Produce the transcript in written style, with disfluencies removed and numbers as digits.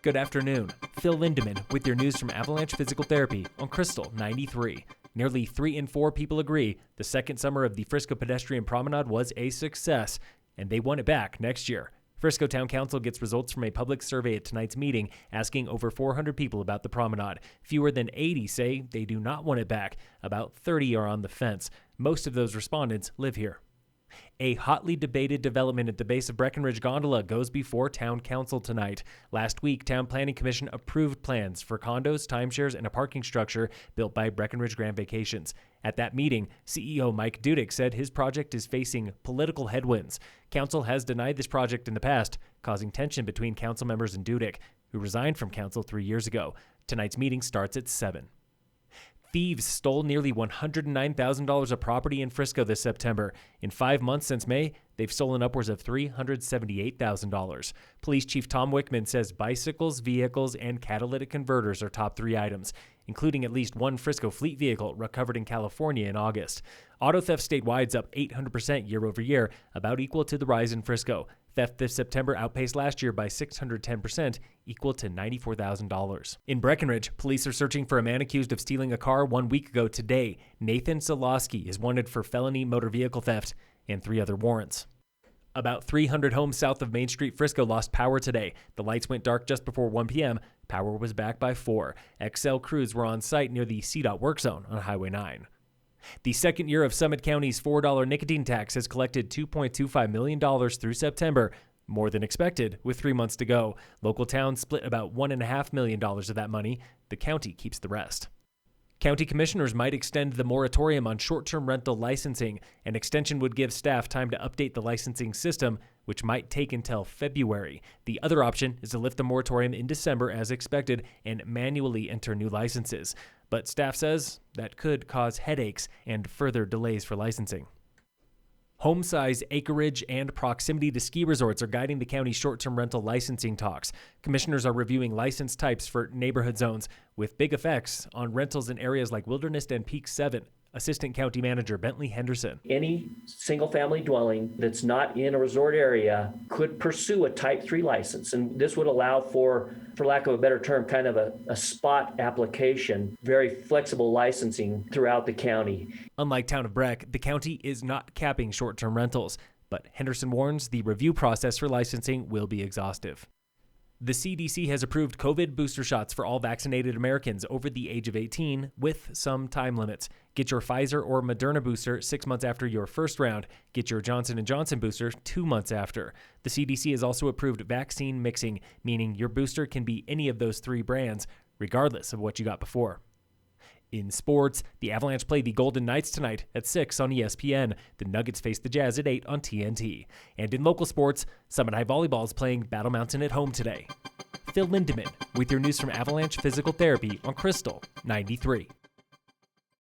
Good afternoon. Phil Lindemann with your news from Avalanche Physical Therapy on Krystal 93. Nearly 3 in 4 people agree the second summer of the Frisco Pedestrian Promenade was a success, and they want it back next year. Frisco Town Council gets results from a public survey at tonight's meeting asking over 400 people about the promenade. Fewer than 80 say they do not want it back. About 30 are on the fence. Most of those respondents live here. A hotly debated development at the base of Breckenridge gondola goes before Town Council tonight. Last week, Town Planning Commission approved plans for condos, timeshares, and a parking structure built by Breckenridge Grand Vacations. At that meeting, CEO Mike Dudick said his project is facing political headwinds. Council has denied this project in the past, causing tension between council members and Dudick, who resigned from council 3 years ago. Tonight's meeting starts at 7. Thieves stole nearly $109,000 of property in Frisco this September. In 5 months since May, they've stolen upwards of $378,000. Police Chief Tom Wickman says bicycles, vehicles, and catalytic converters are top 3 items, including at least one Frisco fleet vehicle recovered in California in August. Auto theft statewide up 800% year over year, about equal to the rise in Frisco. Theft this September outpaced last year by 610%, equal to $94,000. In Breckenridge, police are searching for a man accused of stealing a car 1 week ago today. Nathan Solosky is wanted for felony motor vehicle theft and 3 other warrants. About 300 homes south of Main Street, Frisco lost power today. The lights went dark just before 1 p.m. Power was back by 4. XL crews were on site near the CDOT work zone on Highway 9. The second year of Summit County's $4 nicotine tax has collected $2.25 million through September, more than expected, with 3 months to go. Local towns split about $1.5 million of that money. The county keeps the rest. County commissioners might extend the moratorium on short-term rental licensing. An extension would give staff time to update the licensing system, which might take until February. The other option is to lift the moratorium in December as expected and manually enter new licenses. But staff says that could cause headaches and further delays for licensing. Home size, acreage, and proximity to ski resorts are guiding the county's short-term rental licensing talks. Commissioners are reviewing license types for neighborhood zones, with big effects on rentals in areas like Wilderness and Peak 7. Assistant County Manager Bentley Henderson. Any single-family dwelling that's not in a resort area could pursue a Type 3 license, and this would allow for lack of a better term, kind of a spot application, very flexible licensing throughout the county. Unlike Town of Breck, the county is not capping short-term rentals, but Henderson warns the review process for licensing will be exhaustive. The CDC has approved COVID booster shots for all vaccinated Americans over the age of 18 with some time limits. Get your Pfizer or Moderna booster 6 months after your first round. Get your Johnson & Johnson booster 2 months after. The CDC has also approved vaccine mixing, meaning your booster can be any of those 3 brands, regardless of what you got before. In sports, the Avalanche play the Golden Knights tonight at 6 on ESPN. The Nuggets face the Jazz at 8 on TNT. And in local sports, Summit High Volleyball is playing Battle Mountain at home today. Phil Lindemann with your news from Avalanche Physical Therapy on Krystal 93.